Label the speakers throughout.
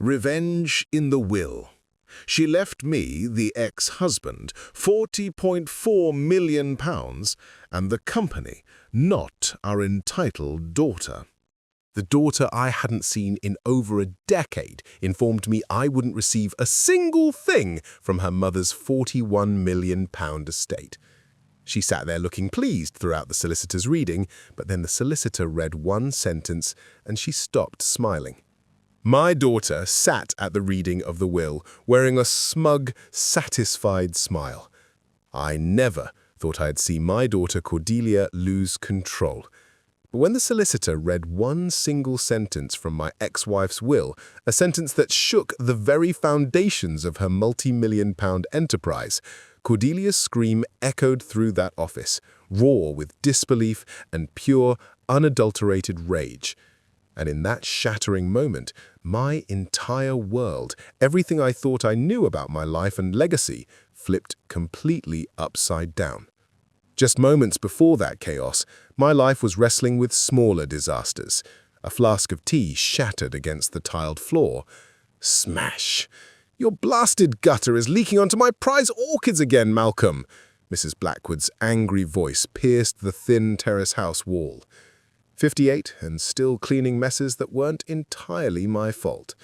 Speaker 1: Revenge in the will. She left me, the ex-husband, £40.4 million and the company, not our entitled daughter. The daughter I hadn't seen in over a decade informed me I wouldn't receive a single thing from her mother's £41 million estate. She sat there looking pleased throughout the solicitor's reading, but then the solicitor read one sentence and she stopped smiling. My daughter sat at the reading of the will, wearing a smug, satisfied smile. I never thought I'd see my daughter Cordelia lose control. But when the solicitor read one single sentence from my ex-wife's will, a sentence that shook the very foundations of her multi-million-pound enterprise, Cordelia's scream echoed through that office, raw with disbelief and pure, unadulterated rage. And in that shattering moment, my entire world, everything I thought I knew about my life and legacy, flipped completely upside down. Just moments before that chaos, my life was wrestling with smaller disasters. A flask of tea shattered against the tiled floor. Smash! Your blasted gutter is leaking onto my prize orchids again, Malcolm! Mrs. Blackwood's angry voice pierced the thin terrace house wall. 58 and still cleaning messes that weren't entirely my fault.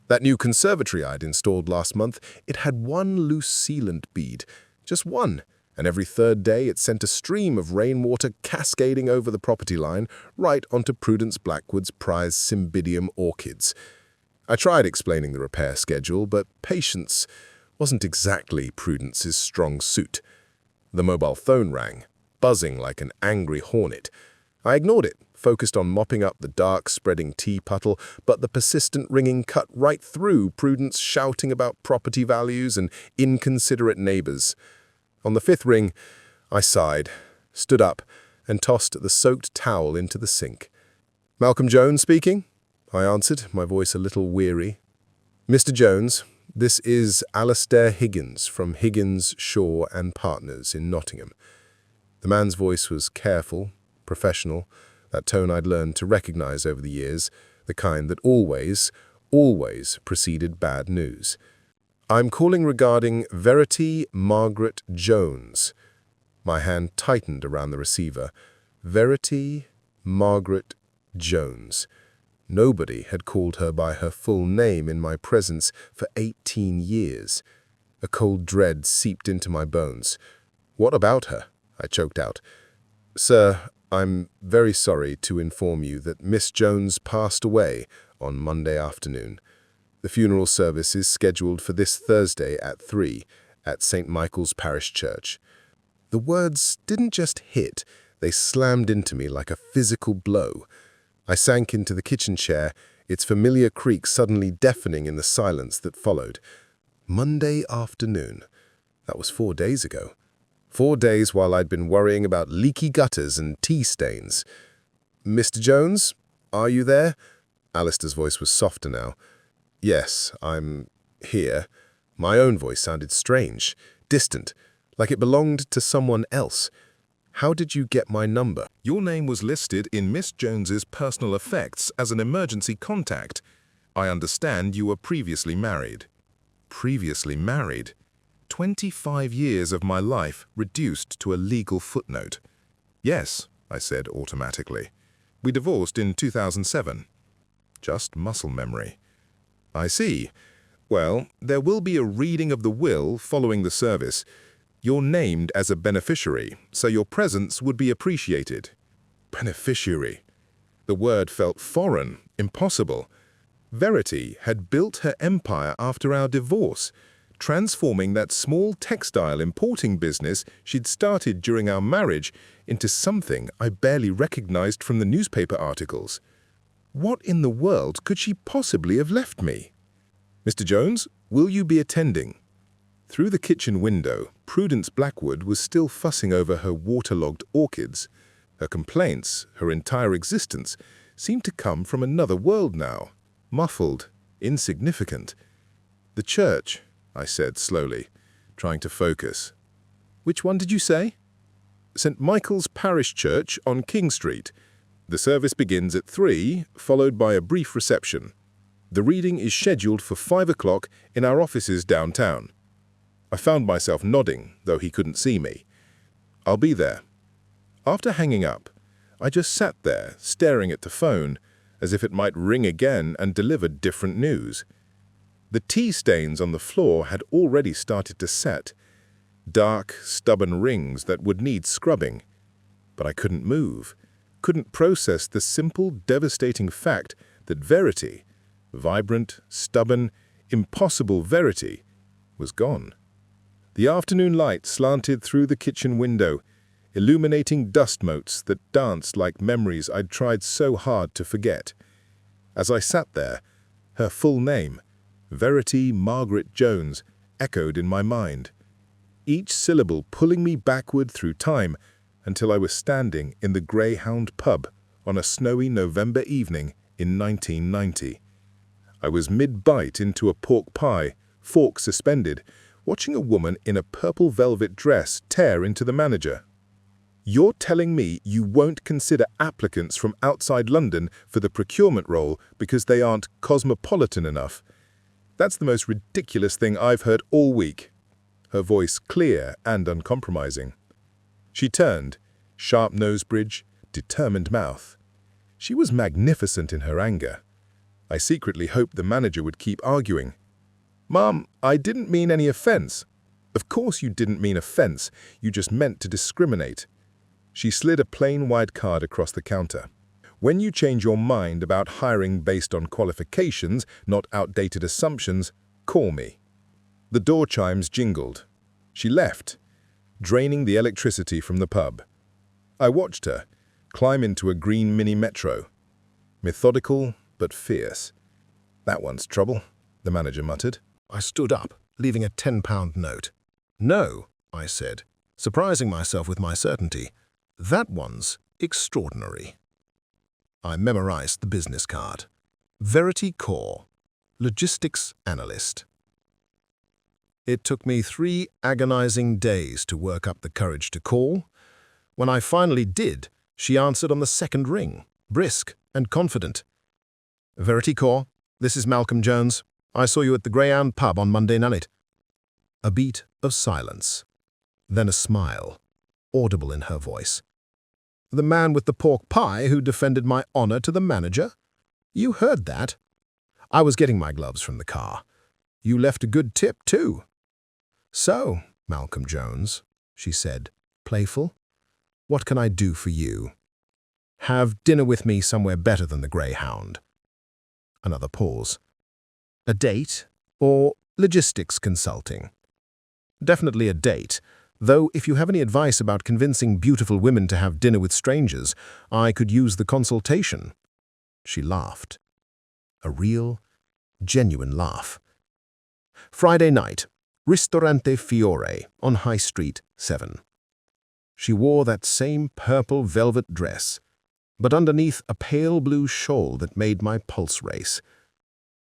Speaker 1: That new conservatory I'd installed last month, it had one loose sealant bead. Just one. And every third day it sent a stream of rainwater cascading over the property line right onto Prudence Blackwood's prize cymbidium orchids. I tried explaining the repair schedule, but patience wasn't exactly Prudence's strong suit. The mobile phone rang, buzzing like an angry hornet. I ignored it, focused on mopping up the dark, spreading tea puddle, but the persistent ringing cut right through Prudence shouting about property values and inconsiderate neighbors. On the fifth ring, I sighed, stood up, and tossed the soaked towel into the sink. "Malcolm Jones speaking?" I answered, my voice a little weary. "Mr. Jones, this is Alastair Higgins from Higgins, Shaw and Partners in Nottingham." The man's voice was careful, professional, that tone I'd learned to recognize over the years, the kind that always preceded bad news. "I'm calling regarding Verity Margaret Jones." My hand tightened around the receiver. Verity Margaret Jones. Nobody had called her by her full name in my presence for 18 years. A cold dread seeped into my bones. "What about her?" I choked out. "Sir, I'm very sorry to inform you that Miss Jones passed away on Monday afternoon. The funeral service is scheduled for this Thursday at 3 at St. Michael's Parish Church." The words didn't just hit, they slammed into me like a physical blow. I sank into the kitchen chair, its familiar creak suddenly deafening in the silence that followed. Monday afternoon. That was 4 days ago. 4 days while I'd been worrying about leaky gutters and tea stains. "Mr. Jones, are you there?" Alistair's voice was softer now. "Yes, I'm here." My own voice sounded strange, distant, like it belonged to someone else. "How did you get my number?"
Speaker 2: "Your name was listed in Miss Jones's personal effects as an emergency contact. I understand you were previously married." Previously married? 25 years of my life reduced to a legal footnote. "Yes," I said automatically. "We divorced in 2007. Just muscle memory. "I see. Well, there will be a reading of the will following the service. You're named as a beneficiary, so your presence would be appreciated." Beneficiary. The word felt foreign, impossible. Verity had built her empire after our divorce, transforming that small textile importing business she'd started during our marriage into something I barely recognized from the newspaper articles. What in the world could she possibly have left me? "Mr. Jones, will you be attending?" Through the kitchen window, Prudence Blackwood was still fussing over her waterlogged orchids. Her complaints, her entire existence, seemed to come from another world now, muffled, insignificant. "The church," I said slowly, trying to focus. "Which one did you say?" "St. Michael's Parish Church on King Street. The service begins at 3, followed by a brief reception." The reading is scheduled for 5 o'clock in our offices downtown. I found myself nodding, though he couldn't see me. I'll be there. After hanging up, I just sat there, staring at the phone, as if it might ring again and deliver different news. The tea stains on the floor had already started to set, dark, stubborn rings that would need scrubbing. But I couldn't move, couldn't process the simple, devastating fact that Verity, vibrant, stubborn, impossible Verity, was gone. The afternoon light slanted through the kitchen window, illuminating dust motes that danced like memories I'd tried so hard to forget. As I sat there, her full name, Verity Margaret Jones, echoed in my mind, each syllable pulling me backward through time until I was standing in the Greyhound pub on a snowy November evening in 1990. I was mid-bite into a pork pie, fork suspended, watching a woman in a purple velvet dress tear into the manager. "You're telling me you won't consider applicants from outside London for the procurement role because they aren't cosmopolitan enough? That's the most ridiculous thing I've heard all week." Her voice clear and uncompromising. She turned, sharp nose bridge, determined mouth. She was magnificent in her anger. I secretly hoped the manager would keep arguing. "Ma'am, I didn't mean any offense." "Of course you didn't mean offense, you just meant to discriminate." She slid a plain white card across the counter. "When you change your mind about hiring based on qualifications, not outdated assumptions, call me." The door chimes jingled. She left, draining the electricity from the pub. I watched her climb into a green mini metro. Methodical, but fierce. "That one's trouble," the manager muttered.
Speaker 1: I stood up, leaving a £10 note. "No," I said, surprising myself with my certainty. "That one's extraordinary." I memorized the business card. Verity Core, Logistics Analyst. It took me 3 agonizing days to work up the courage to call. When I finally did, she answered on the second ring, brisk and confident. "Verity Core, this is Malcolm Jones. I saw you at the Greyhound pub on Monday night." A beat of silence, then a smile, audible in her voice. "The man with the pork pie who defended my honor to the manager? You heard that. I was getting my gloves from the car. You left a good tip, too." "So, Malcolm Jones," she said, playful, "what can I do for you? Have dinner with me somewhere better than the Greyhound." Another pause. "A date or logistics consulting?" "Definitely a date, though if you have any advice about convincing beautiful women to have dinner with strangers, I could use the consultation." She laughed. A real, genuine laugh. "Friday night, Ristorante Fiore on High Street, 7. She wore that same purple velvet dress, but underneath a pale blue shawl that made my pulse race.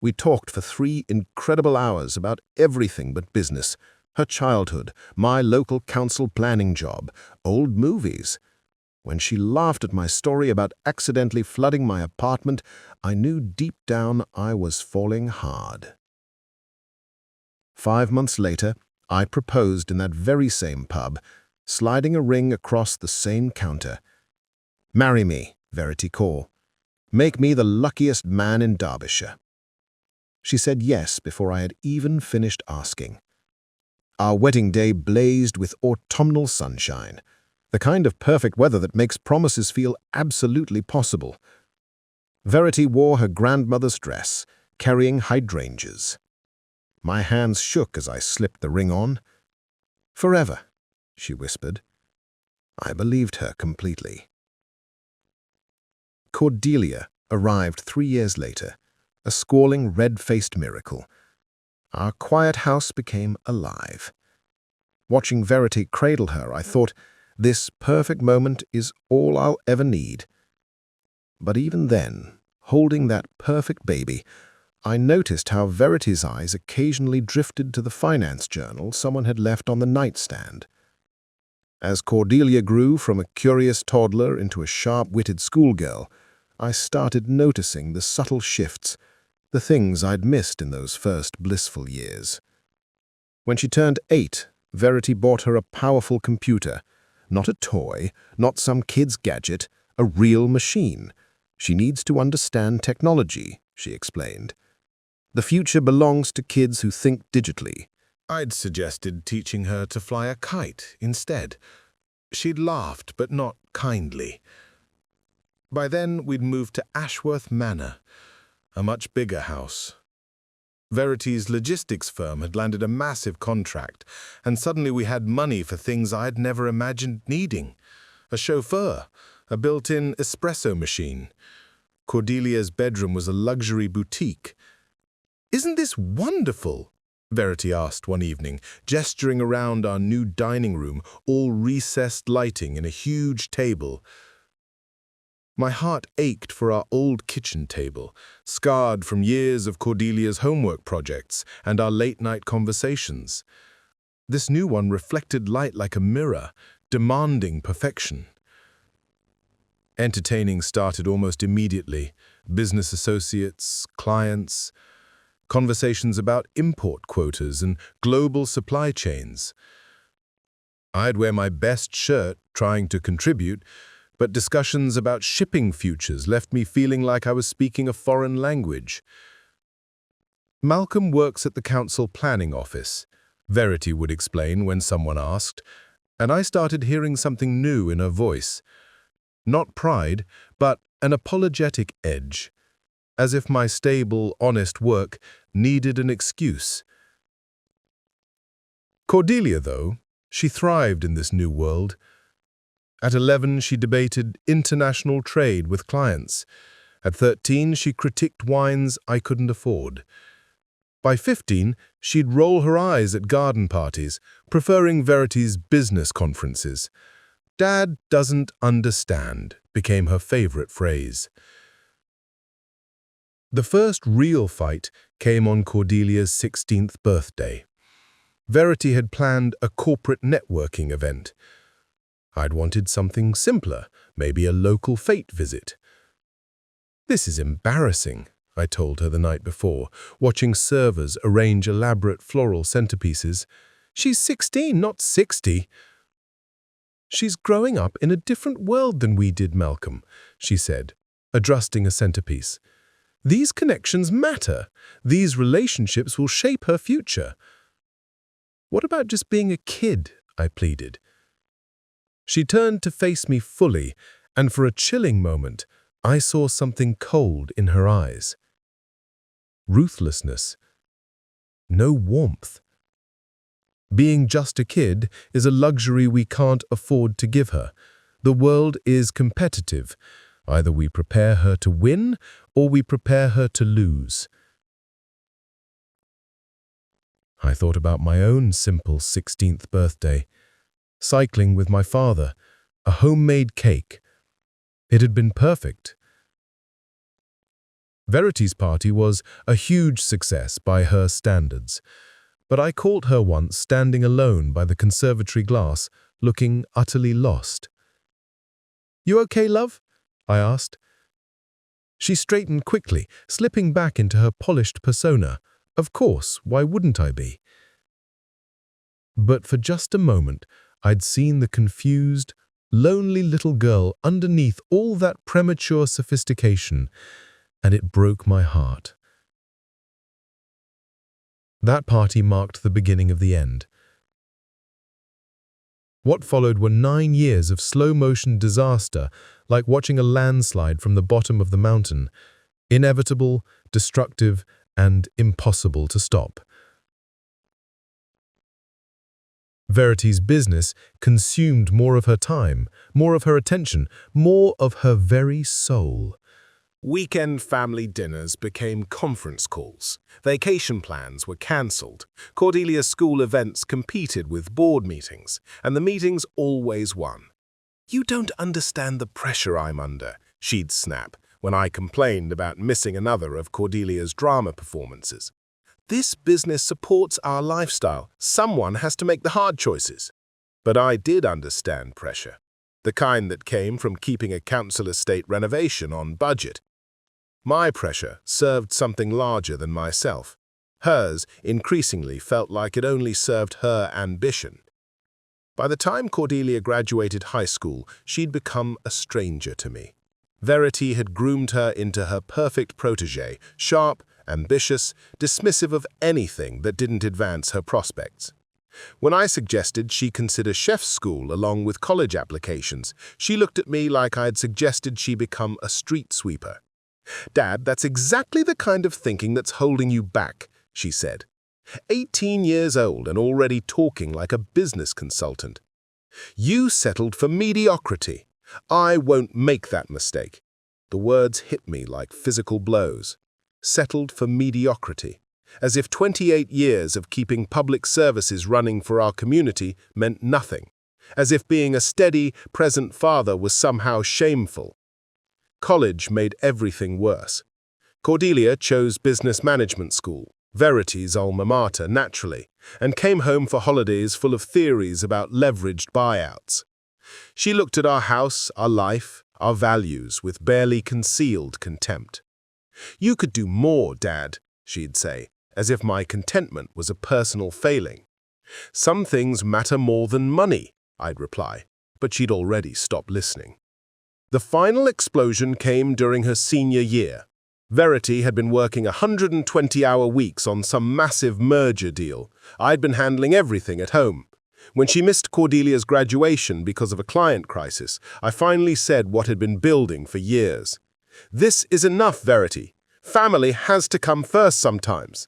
Speaker 1: We talked for 3 incredible hours about everything but business, her childhood, my local council planning job, old movies. When she laughed at my story about accidentally flooding my apartment, I knew deep down I was falling hard. 5 months later, I proposed in that very same pub, sliding a ring across the same counter. "Marry me, Verity Core. Make me the luckiest man in Derbyshire." She said yes before I had even finished asking. Our wedding day blazed with autumnal sunshine, the kind of perfect weather that makes promises feel absolutely possible. Verity wore her grandmother's dress, carrying hydrangeas. My hands shook as I slipped the ring on. "Forever," she whispered. I believed her completely. Cordelia arrived 3 years later, a squalling, red-faced miracle. Our quiet house became alive. Watching Verity cradle her, I thought, this perfect moment is all I'll ever need. But even then, holding that perfect baby, I noticed how Verity's eyes occasionally drifted to the finance journal someone had left on the nightstand. As Cordelia grew from a curious toddler into a sharp-witted schoolgirl, I started noticing the subtle shifts, the things I'd missed in those first blissful years. When she turned 8, Verity bought her a powerful computer. Not a toy, not some kid's gadget, a real machine. She needs to understand technology, she explained. The future belongs to kids who think digitally. I'd suggested teaching her to fly a kite instead. She'd laughed, but not kindly. By then, we'd moved to Ashworth Manor, a much bigger house. Verity's logistics firm had landed a massive contract, and suddenly we had money for things I'd never imagined needing. A chauffeur, a built-in espresso machine. Cordelia's bedroom was a luxury boutique. "Isn't this wonderful?" Verity asked one evening, gesturing around our new dining room, all recessed lighting and a huge table. My heart ached for our old kitchen table, scarred from years of Cordelia's homework projects and our late-night conversations. This new one reflected light like a mirror, demanding perfection. Entertaining started almost immediately. Business associates, clients, conversations about import quotas and global supply chains. I'd wear my best shirt, trying to contribute, but discussions about shipping futures left me feeling like I was speaking a foreign language. "Malcolm works at the council planning office," Verity would explain when someone asked, and I started hearing something new in her voice. Not pride, but an apologetic edge, as if my stable, honest work needed an excuse. Cordelia, though, she thrived in this new world. At 11, she debated international trade with clients. At 13, she critiqued wines I couldn't afford. By 15, she'd roll her eyes at garden parties, preferring Verity's business conferences. "Dad doesn't understand," became her favorite phrase. The first real fight came on Cordelia's 16th birthday. Verity had planned a corporate networking event. I'd wanted something simpler, maybe a local fete visit. "This is embarrassing," I told her the night before, watching servers arrange elaborate floral centerpieces. "She's 16, not 60. "She's growing up in a different world than we did, Malcolm," she said, adjusting a centerpiece. "These connections matter. These relationships will shape her future." "What about just being a kid?" I pleaded. She turned to face me fully, and for a chilling moment, I saw something cold in her eyes. Ruthlessness. No warmth. Being just a kid is a luxury we can't afford to give her. The world is competitive. Either we prepare her to win, or we prepare her to lose. I thought about my own simple 16th birthday. Cycling with my father, a homemade cake. It had been perfect. Verity's party was a huge success by her standards, but I caught her once standing alone by the conservatory glass, looking utterly lost. "You okay, love?" I asked. She straightened quickly, slipping back into her polished persona. Of course, why wouldn't I be? But for just a moment, I'd seen the confused, lonely little girl underneath all that premature sophistication, and it broke my heart. That party marked the beginning of the end. What followed were 9 years of slow-motion disaster, like watching a landslide from the bottom of the mountain, inevitable, destructive, and impossible to stop. Verity's business consumed more of her time, more of her attention, more of her very soul. Weekend family dinners became conference calls. Vacation plans were cancelled. Cordelia's school events competed with board meetings, and the meetings always won. "You don't understand the pressure I'm under," she'd snap when I complained about missing another of Cordelia's drama performances. "This business supports our lifestyle. Someone has to make the hard choices." But I did understand pressure, the kind that came from keeping a council estate renovation on budget. My pressure served something larger than myself. Hers increasingly felt like it only served her ambition. By the time Cordelia graduated high school, she'd become a stranger to me. Verity had groomed her into her perfect protégé, sharp, ambitious, dismissive of anything that didn't advance her prospects. When I suggested she consider chef's school along with college applications, she looked at me like I'd suggested she become a street sweeper. "Dad, that's exactly the kind of thinking that's holding you back," she said. 18 years old and already talking like a business consultant. "You settled for mediocrity. I won't make that mistake." The words hit me like physical blows. Settled for mediocrity. As if 28 years of keeping public services running for our community meant nothing. As if being a steady, present father was somehow shameful. College made everything worse. Cordelia chose business management school, Verity's alma mater, naturally, and came home for holidays full of theories about leveraged buyouts. She looked at our house, our life, our values with barely concealed contempt. "You could do more, Dad," she'd say, as if my contentment was a personal failing. "Some things matter more than money," I'd reply, but she'd already stopped listening. The final explosion came during her senior year. Verity had been working 120-hour weeks on some massive merger deal. I'd been handling everything at home. When she missed Cordelia's graduation because of a client crisis, I finally said what had been building for years. "This is enough, Verity. Family has to come first sometimes."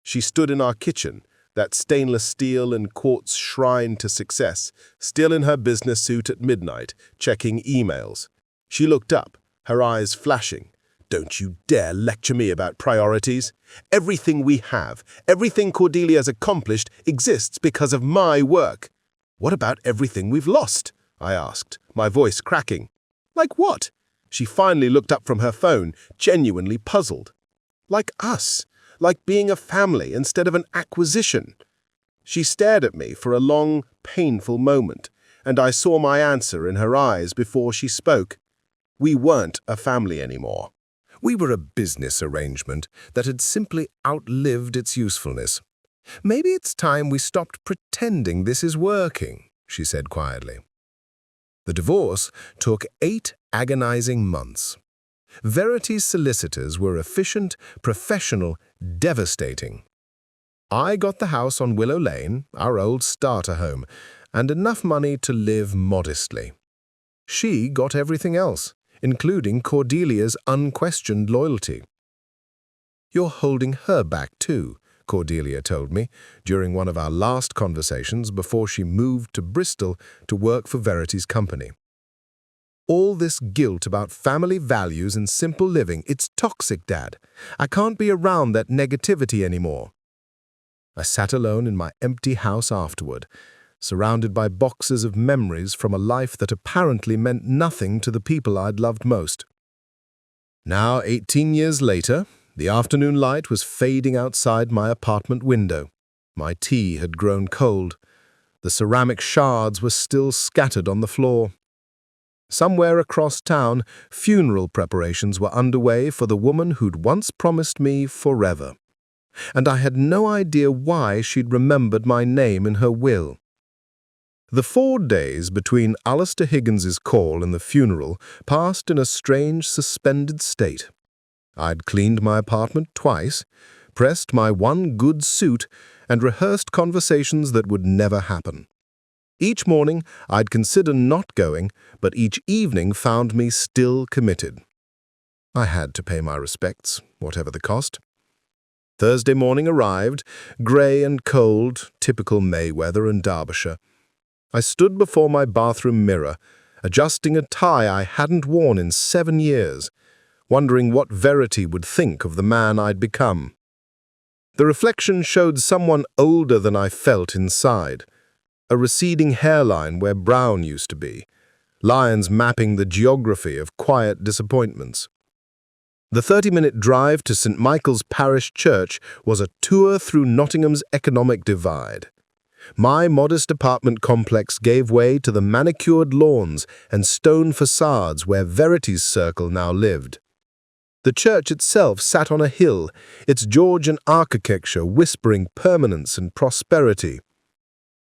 Speaker 1: She stood in our kitchen, that stainless steel and quartz shrine to success, still in her business suit at midnight, checking emails. She looked up, her eyes flashing. "Don't you dare lecture me about priorities. Everything we have, everything Cordelia's accomplished, exists because of my work." "What about everything we've lost?" I asked, my voice cracking. "Like what?" She finally looked up from her phone, genuinely puzzled. "Like us. Like being a family instead of an acquisition." She stared at me for a long, painful moment, and I saw my answer in her eyes before she spoke. We weren't a family anymore. We were a business arrangement that had simply outlived its usefulness. "Maybe it's time we stopped pretending this is working," she said quietly. The divorce took 8 agonizing months. Verity's solicitors were efficient, professional, devastating. I got the house on Willow Lane, our old starter home, and enough money to live modestly. She got everything else, including Cordelia's unquestioned loyalty. "You're holding her back too," Cordelia told me during one of our last conversations before she moved to Bristol to work for Verity's company. "All this guilt about family values and simple living, it's toxic, Dad. I can't be around that negativity anymore." I sat alone in my empty house afterward, surrounded by boxes of memories from a life that apparently meant nothing to the people I'd loved most. Now, 18 years later, the afternoon light was fading outside my apartment window. My tea had grown cold. The ceramic shards were still scattered on the floor. Somewhere across town, funeral preparations were underway for the woman who'd once promised me forever. And I had no idea why she'd remembered my name in her will. The 4 days between Alistair Higgins's call and the funeral passed in a strange, suspended state. I'd cleaned my apartment twice, pressed my one good suit, and rehearsed conversations that would never happen. Each morning, I'd consider not going, but each evening found me still committed. I had to pay my respects, whatever the cost. Thursday morning arrived, grey and cold, typical May weather in Derbyshire. I stood before my bathroom mirror, adjusting a tie I hadn't worn in 7 years, wondering what Verity would think of the man I'd become. The reflection showed someone older than I felt inside, a receding hairline where brown used to be, lines mapping the geography of quiet disappointments. The 30-minute drive to St. Michael's Parish Church was a tour through Nottingham's economic divide. My modest apartment complex gave way to the manicured lawns and stone facades where Verity's circle now lived.
Speaker 3: The church itself sat on a hill, its Georgian architecture whispering permanence and prosperity.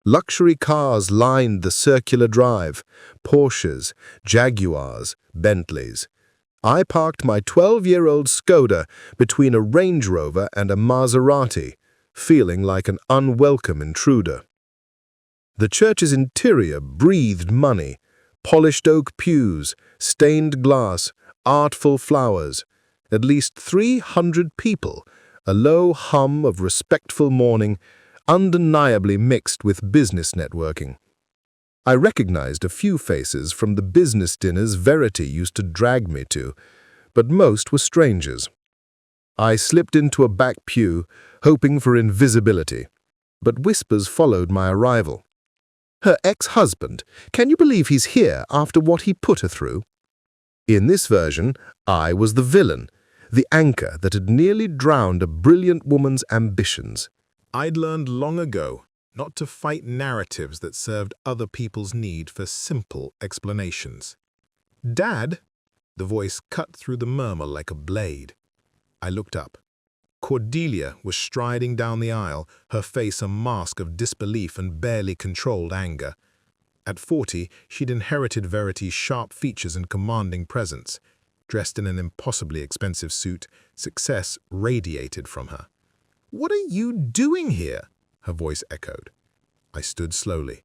Speaker 3: Luxury cars lined the circular drive, Porsches, Jaguars, Bentleys. I parked my 12-year-old Skoda between a Range Rover and a Maserati, feeling like an unwelcome intruder. The church's interior breathed money: polished oak pews, stained glass, artful flowers. At least 300 people, a low hum of respectful mourning, undeniably mixed with business networking. I recognized a few faces from the business dinners Verity used to drag me to, but most were strangers. I slipped into a back pew, hoping for invisibility, but whispers followed my arrival. Her ex-husband, can you believe he's here after what he put her through? In this version, I was the villain, the anchor that had nearly drowned a brilliant woman's ambitions.
Speaker 1: I'd learned long ago not to fight narratives that served other people's need for simple explanations. "Dad?" The voice cut through the murmur like a blade. I looked up. Cordelia was striding down the aisle, her face a mask of disbelief and barely controlled anger. At 40, she'd inherited Verity's sharp features and commanding presence. Dressed in an impossibly expensive suit, success radiated from her. "What are you doing here?" her voice echoed. I stood slowly.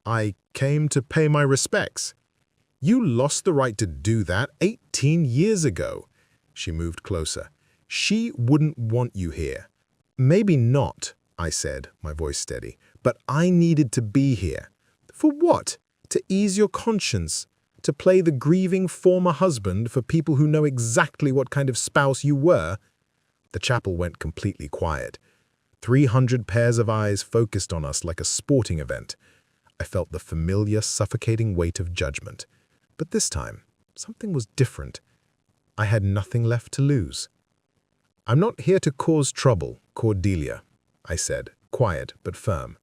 Speaker 1: "I came to pay my respects." "You lost the right to do that 18 years ago." She moved closer. "She wouldn't want you here." "Maybe not," I said, my voice steady, "but I needed to be here." "For what? To ease your conscience? To play the grieving former husband for people who know exactly what kind of spouse you were?" The chapel went completely quiet. 300 pairs of eyes focused on us like a sporting event. I felt the familiar, suffocating weight of judgment. But this time, something was different. I had nothing left to lose. "I'm not here to cause trouble, Cordelia," I said, quiet but firm.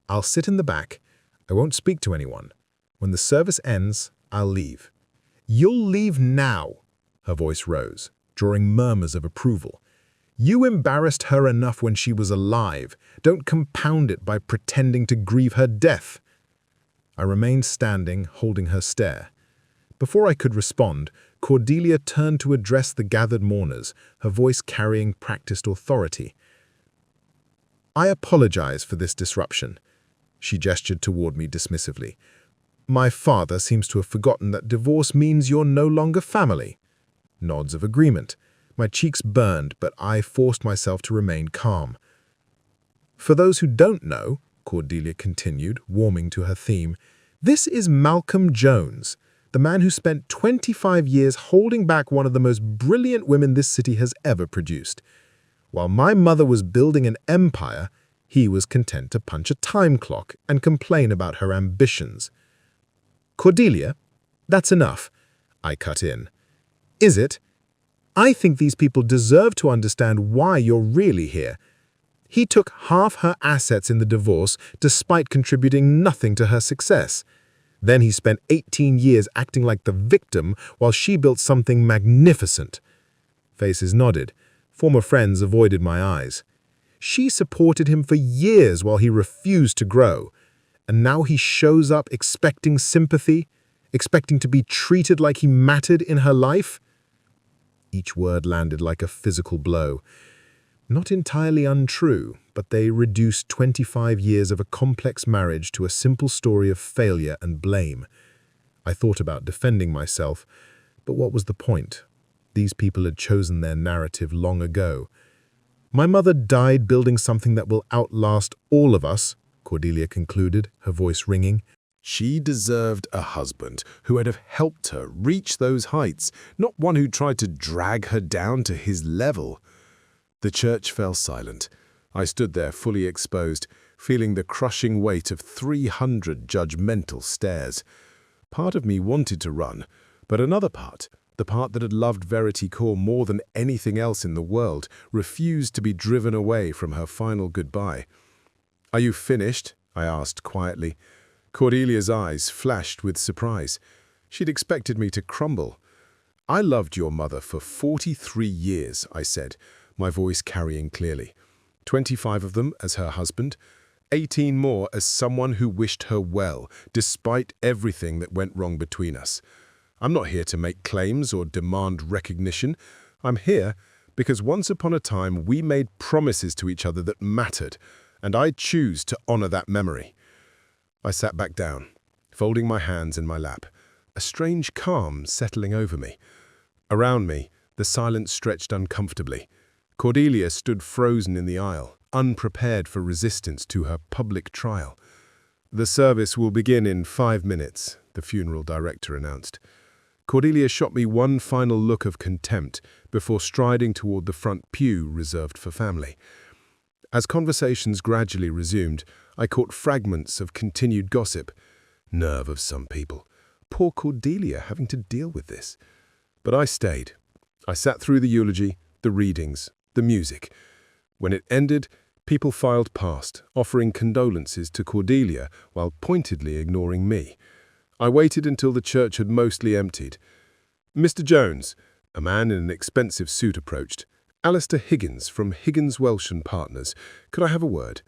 Speaker 1: "I'll sit in the back. I won't speak to anyone. When the service ends, I'll leave." "You'll leave now," her voice rose, drawing murmurs of approval. "You embarrassed her enough when she was alive. Don't compound it by pretending to grieve her death." I remained standing, holding her stare. Before I could respond, Cordelia turned to address the gathered mourners, her voice carrying practiced authority. "I apologize for this disruption." She gestured toward me dismissively. "My father seems to have forgotten that divorce means you're no longer family." Nods of agreement. My cheeks burned, but I forced myself to remain calm. "For those who don't know," Cordelia continued, warming to her theme, "this is Malcolm Jones, the man who spent 25 years holding back one of the most brilliant women this city has ever produced. While my mother was building an empire, he was content to punch a time clock and complain about her ambitions." "Cordelia, that's enough," I cut in. "Is it? I think these people deserve to understand why you're really here. He took half her assets in the divorce despite contributing nothing to her success. Then he spent 18 years acting like the victim while she built something magnificent." Faces nodded. Former friends avoided my eyes. "She supported him for years while he refused to grow. And now he shows up expecting sympathy, expecting to be treated like he mattered in her life." Each word landed like a physical blow. Not entirely untrue, but they reduced 25 years of a complex marriage to a simple story of failure and blame. I thought about defending myself, but what was the point? These people had chosen their narrative long ago. "My mother died building something that will outlast all of us," Cordelia concluded, her voice ringing. She deserved a husband who would have helped her reach those heights, not one who tried to drag her down to his level. The church fell silent. I stood there fully exposed, feeling the crushing weight of 300 judgmental stares. Part of me wanted to run, but another part, the part that had loved Verity Core more than anything else in the world, refused to be driven away from her final goodbye. "Are you finished?" I asked quietly. Cordelia's eyes flashed with surprise. She'd expected me to crumble.
Speaker 3: I loved your mother for 43 years, I said, my voice carrying clearly. 25 of them as her husband, 18 more as someone who wished her well, despite everything that went wrong between us. I'm not here to make claims or demand recognition. I'm here because once upon a time we made promises to each other that mattered, and I choose to honor that memory. I sat back down, folding my hands in my lap, a strange calm settling over me. Around me, the silence stretched uncomfortably. Cordelia stood frozen in the aisle, unprepared for resistance to her public trial. "The service will begin in 5 minutes," the funeral director announced. Cordelia shot me one final look of contempt before striding toward the front pew reserved for family. As conversations gradually resumed, I caught fragments of continued gossip. Nerve of some people. Poor Cordelia having to deal with this. But I stayed. I sat through the eulogy, the readings, the music. When it ended, people filed past, offering condolences to Cordelia while pointedly ignoring me. I waited until the church had mostly emptied. "Mr. Jones," a man in an expensive suit approached. "Alistair Higgins from Higgins Welsh & Partners. Could I have a word?"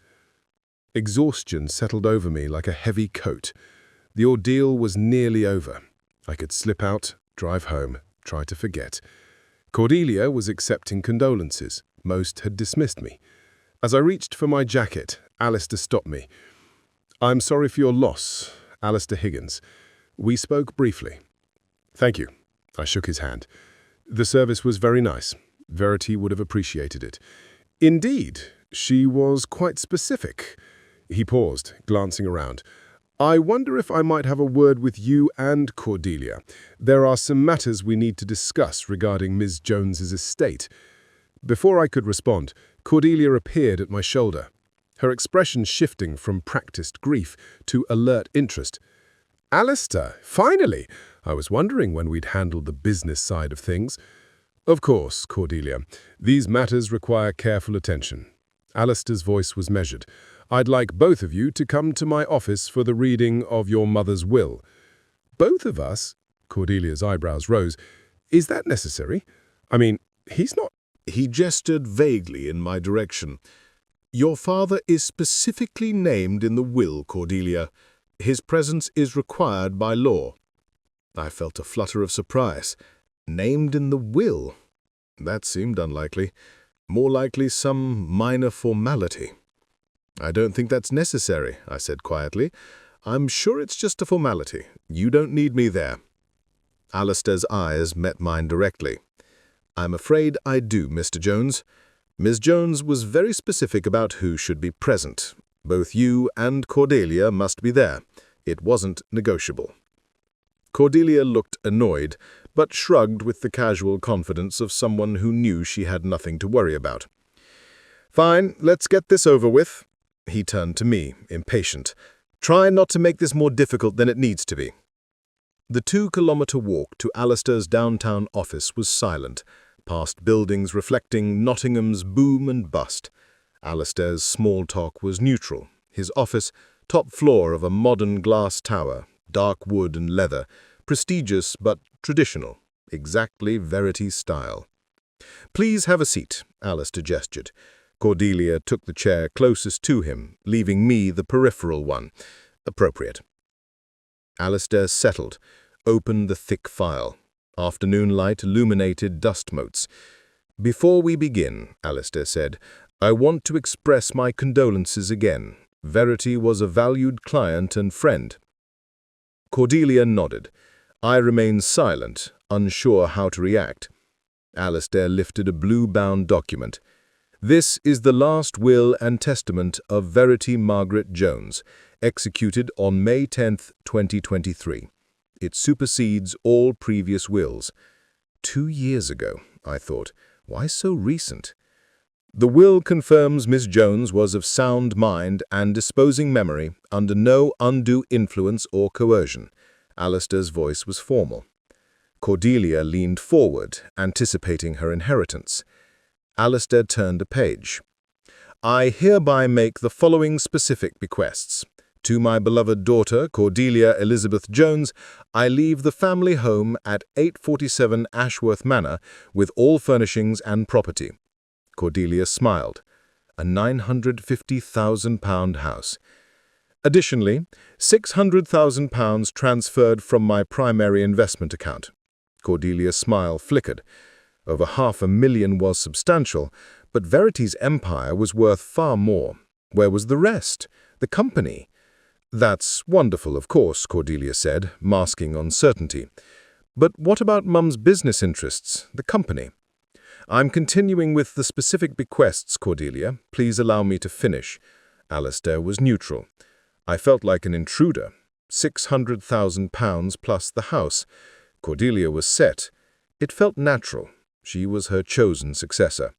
Speaker 3: Exhaustion settled over me like a heavy coat. The ordeal was nearly over. I could slip out, drive home, try to forget. Cordelia was accepting condolences. Most had dismissed me. As I reached for my jacket, Alistair stopped me. "I'm sorry for your loss, Alistair Higgins. We spoke briefly." "Thank you." I shook his hand. "The service was very nice. Verity would have appreciated it." "Indeed, she was quite specific." He paused, glancing around. "I wonder if I might have a word with you and Cordelia. There are some matters we need to discuss regarding Ms. Jones's estate." Before I could respond, Cordelia appeared at my shoulder, her expression shifting from practiced grief to alert interest. "Alistair, finally! I was wondering when we'd handle the business side of things." "Of course, Cordelia. These matters require careful attention." Alistair's voice was measured. "I'd like both of you to come to my office for the reading of your mother's will." "Both of us?" Cordelia's eyebrows rose. "Is that necessary? I mean, he's not—"
Speaker 1: He gestured vaguely in my direction. "Your father is specifically named in the will, Cordelia. His presence is required by law." I felt a flutter of surprise. Named in the will? That seemed unlikely. More likely some minor formality. "I don't think that's necessary," I said quietly. "I'm sure it's just a formality. You don't need me there." Alistair's eyes met mine directly. "I'm afraid I do, Mr. Jones. Ms. Jones was very specific about who should be present. Both you and Cordelia must be there. It wasn't negotiable." Cordelia looked annoyed, but shrugged with the casual confidence of someone who knew she had nothing to worry about. "Fine, let's get this over with." He turned to me, impatient. "Try not to make this more difficult than it needs to be." The 2-kilometer walk to Alistair's downtown office was silent, past buildings reflecting Nottingham's boom and bust. Alistair's small talk was neutral. His office, top floor of a modern glass tower, dark wood and leather, prestigious but traditional, exactly Verity's style. "Please have a seat," Alistair gestured. Cordelia took the chair closest to him, leaving me the peripheral one. Appropriate. Alistair settled, opened the thick file. Afternoon light illuminated dust motes. "Before we begin," Alistair said, "I want to express my condolences again. Verity was a valued client and friend." Cordelia nodded. I remained silent, unsure how to react. Alistair lifted a blue-bound document. "This is the last will and testament of Verity Margaret Jones, executed on May 10, 2023. It supersedes all previous wills." 2 years ago, I thought. Why so recent? "The will confirms Miss Jones was of sound mind and disposing memory, under no undue influence or coercion." Alistair's voice was formal. Cordelia leaned forward, anticipating her inheritance. Alistair turned a page. "I hereby make the following specific bequests.
Speaker 3: To my beloved daughter, Cordelia Elizabeth Jones, I leave the family home at 847 Ashworth Manor with all furnishings and property." Cordelia smiled. "A £950,000 house. Additionally, £600,000 transferred from my primary investment account." Cordelia's smile flickered. Over £500,000 was substantial, but Verity's empire was worth far more. Where was the rest? The company? "That's wonderful, of course," Cordelia said, masking uncertainty. "But what about Mum's business interests, the company?" "I'm continuing with the specific bequests, Cordelia. Please allow me to finish." Alistair was neutral. I felt like an intruder. £600,000 plus the house. Cordelia was set. It felt natural. She was her chosen successor.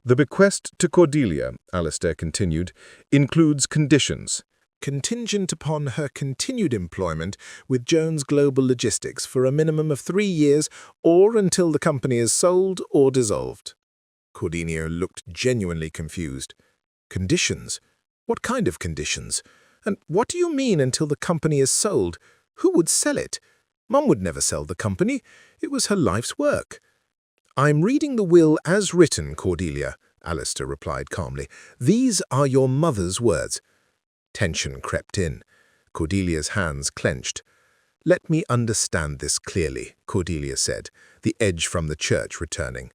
Speaker 3: "The bequest to Cordelia," Alistair continued, "includes conditions. Contingent upon her continued employment with Jones Global Logistics for a minimum of 3 years or until the company is sold or dissolved." Cordelia looked genuinely confused. "Conditions? What kind of conditions? And what do you mean until the company is sold? Who would sell it? Mum would never sell the company. It was her life's work." "I'm reading the will as written, Cordelia," Alistair replied calmly. "These are your mother's words." Tension crept in. Cordelia's hands clenched. "Let me understand this clearly," Cordelia said, the edge from the church returning.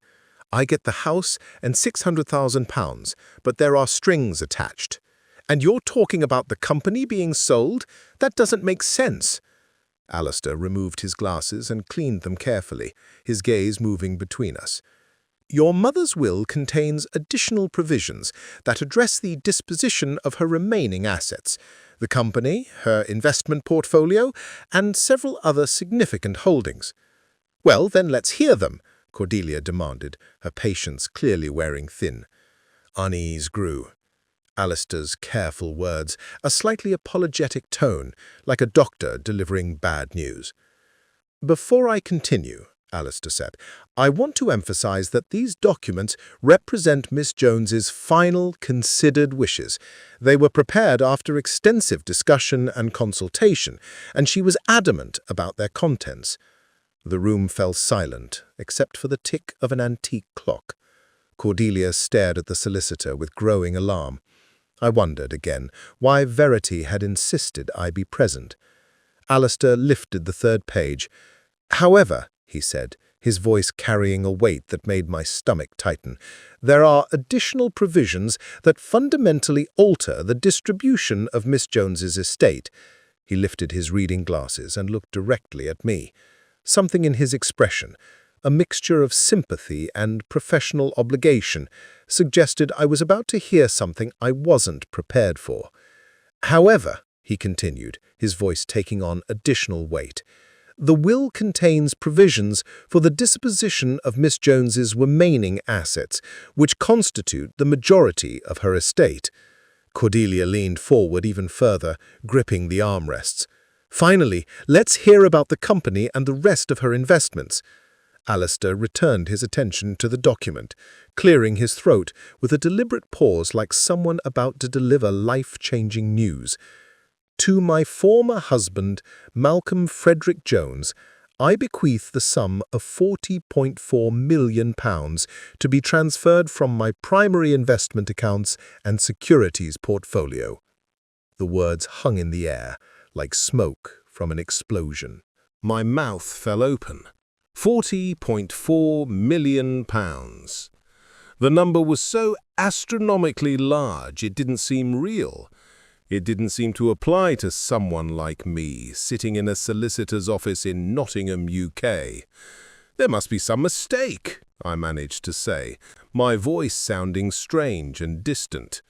Speaker 3: "I get the house and £600,000, but there are strings attached. And you're talking about the company being sold? That doesn't make sense." Alistair removed his glasses and cleaned them carefully, his gaze moving between us. "Your mother's will contains additional provisions that address the disposition of her remaining assets, the company, her investment portfolio, and several other significant holdings." "Well, then let's hear them," Cordelia demanded, her patience clearly wearing thin. Unease grew. Alistair's careful words, a slightly apologetic tone, like a doctor delivering bad news. "Before I continue," Alistair said, "I want to emphasize that these documents represent Miss Jones's final, considered wishes. They were prepared after extensive discussion and consultation, and she was adamant about their contents." The room fell silent, except for the tick of an antique clock. Cordelia stared at the solicitor with growing alarm. I wondered again why Verity had insisted I be present. Alistair lifted the third page. "However," he said, his voice carrying a weight that made my stomach tighten, "there are additional provisions that fundamentally alter the distribution of Miss Jones's estate." He lifted his reading glasses and looked directly at me. Something in his expression, a mixture of sympathy and professional obligation, suggested I was about to hear something I wasn't prepared for. "However," he continued, his voice taking on additional weight, "the will contains provisions for the disposition of Miss Jones's remaining assets, which constitute the majority of her estate." Cordelia leaned forward even further, gripping the armrests. "Finally, let's hear about the company and the rest of her investments." Alistair returned his attention to the document, clearing his throat with a deliberate pause like someone about to deliver life-changing news. "To my former husband, Malcolm Frederick Jones, I bequeath the sum of £40.4 million to be transferred from my primary investment accounts and securities portfolio." The words hung in the air, like smoke from an explosion. My mouth fell open. £40.4 million. The number was so astronomically large it didn't seem real. It didn't seem to apply to someone like me, sitting in a solicitor's office in Nottingham, UK. "There must be some mistake," I managed to say, my voice sounding strange and distant.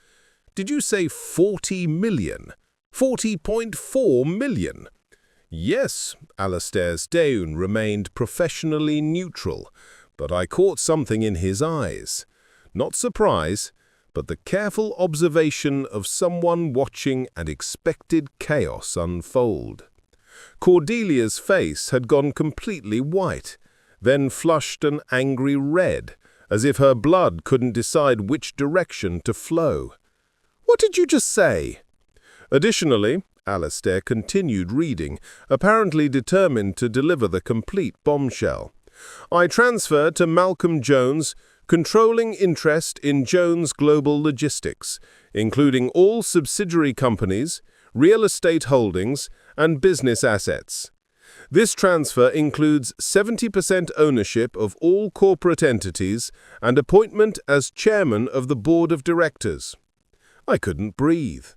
Speaker 3: "Did you say 40 million? 40.4 million?" "Yes," Alistair's tone remained professionally neutral, but I caught something in his eyes. Not surprise, but the careful observation of someone watching an expected chaos unfold. Cordelia's face had gone completely white, then flushed an angry red, as if her blood couldn't decide which direction to flow. "What did you just say?" Additionally, Alistair continued reading, apparently determined to deliver the complete bombshell. I transferred to Malcolm Jones, controlling interest in Jones Global Logistics, including all subsidiary companies, real estate holdings, and business assets. This transfer includes 70% ownership of all corporate entities and appointment as chairman of the board of directors. I couldn't breathe.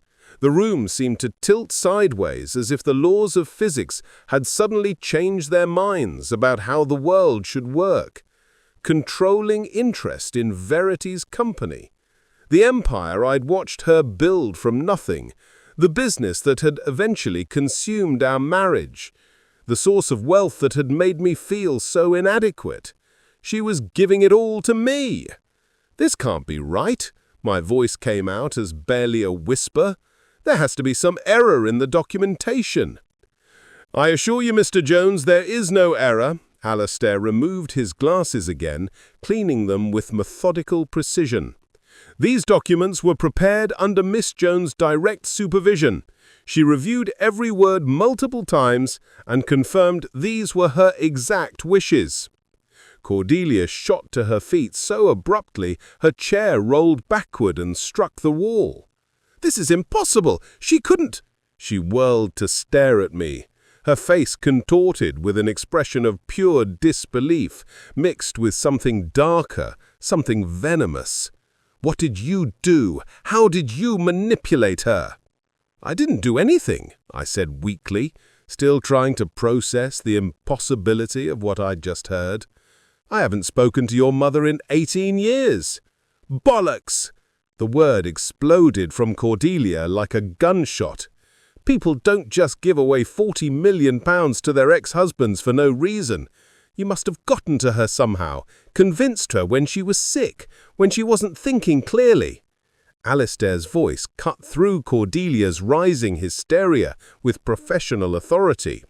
Speaker 3: The room seemed to tilt sideways as if the laws of physics had suddenly changed their minds about how the world should work. Controlling interest in Verity's company. The empire I'd watched her build from nothing. The business that had eventually consumed our marriage. The source of wealth that had made me feel so inadequate. She was giving it all to me. This can't be right. My voice came out as barely a whisper. There has to be some error in the documentation. I assure you, Mr. Jones, there is no error. Alistair removed his glasses again, cleaning them with methodical precision. These documents were prepared under Miss Jones' direct supervision. She reviewed every word multiple times and confirmed these were her exact wishes. Cordelia shot to her feet so abruptly her chair rolled backward and struck the wall. "This is impossible! She couldn't—" She whirled to stare at me, her face contorted with an expression of pure disbelief, mixed with something darker, something venomous. "What did you do? How did you manipulate her?" "I didn't do anything," I said weakly, still trying to process the impossibility of what I'd just heard. "I haven't spoken to your mother in 18 years. "Bollocks!" The word exploded from Cordelia like a gunshot. People don't just give away £40 million to their ex-husbands for no reason. You must have gotten to her somehow, convinced her when she was sick, when she wasn't thinking clearly. Alistair's voice cut through Cordelia's rising hysteria with professional authority.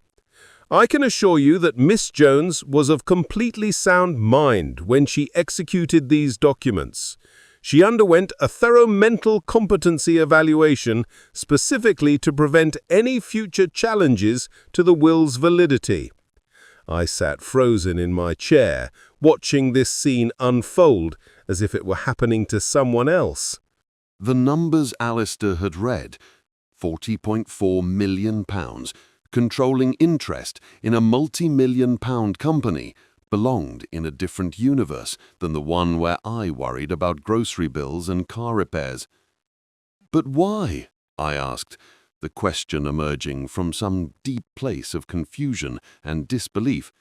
Speaker 3: "I can assure you that Miss Jones was of completely sound mind when she executed these documents. She underwent a thorough mental competency evaluation specifically to prevent any future challenges to the will's validity." I sat frozen in my chair, watching this scene unfold as if it were happening to someone else.
Speaker 4: The numbers Alistair had read, £40.4 million, controlling interest in a multi-million-pound company, belonged in a different universe than the one where I worried about grocery bills and car repairs. "But why?" I asked, the question emerging from some deep place of confusion and disbelief.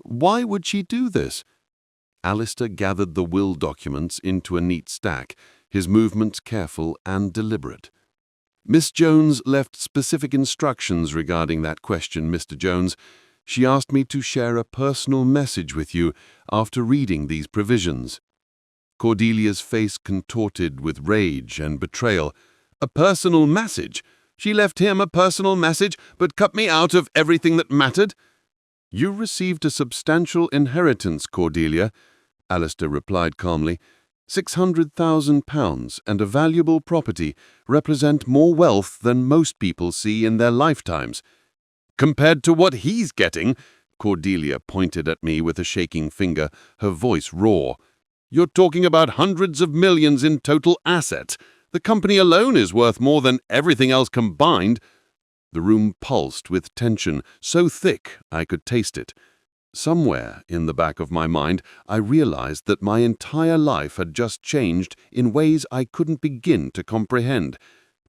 Speaker 4: "Why would she do this?" Alistair gathered the will documents into a neat stack, his movements careful and deliberate. "Miss Jones left specific instructions regarding that question, Mr. Jones. She asked me to share a personal message with you after reading these provisions." Cordelia's face contorted with rage and betrayal. "A personal message? She left him a personal message, but cut me out of everything that mattered?" "You received a substantial inheritance, Cordelia," Alistair replied calmly. £600,000 and a valuable property represent more wealth than most people see in their lifetimes." "Compared to what he's getting," Cordelia pointed at me with a shaking finger, her voice raw. "You're talking about hundreds of millions in total assets. The company alone is worth more than everything else combined." The room pulsed with tension, so thick I could taste it. Somewhere in the back of my mind, I realized that my entire life had just changed in ways I couldn't begin to comprehend.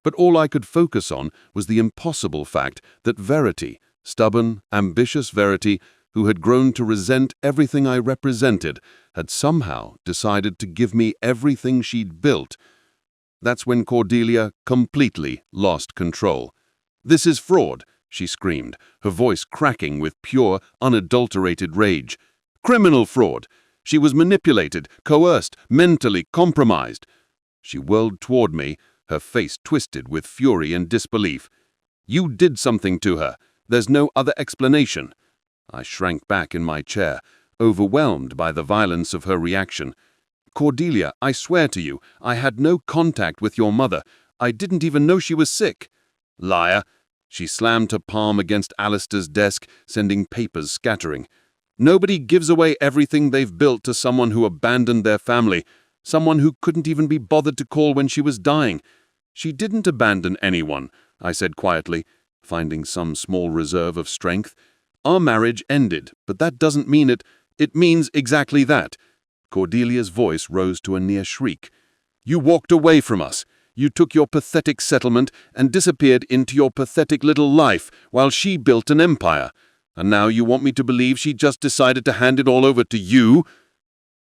Speaker 4: But all I could focus on was the impossible fact that Verity, stubborn, ambitious Verity, who had grown to resent everything I represented, had somehow decided to give me everything she'd built. That's when Cordelia completely lost control. "This is fraud," she screamed, her voice cracking with pure, unadulterated rage. "Criminal fraud. She was manipulated, coerced, mentally compromised." She whirled toward me, her face twisted with fury and disbelief. "You did something to her. There's no other explanation." I shrank back in my chair, overwhelmed by the violence of her reaction. "Cordelia, I swear to you, I had no contact with your mother. I didn't even know she was sick." Liar. She slammed her palm against Alistair's desk, sending papers scattering. Nobody gives away everything they've built to someone who abandoned their family, someone who couldn't even be bothered to call when she was dying. She didn't abandon anyone, I said quietly, finding some small reserve of strength. Our marriage ended, but that doesn't mean it. It means exactly that. Cordelia's voice rose to a near shriek. You walked away from us. You took your pathetic settlement and disappeared into your pathetic little life while she built an empire. And now you want me to believe she just decided to hand it all over to you?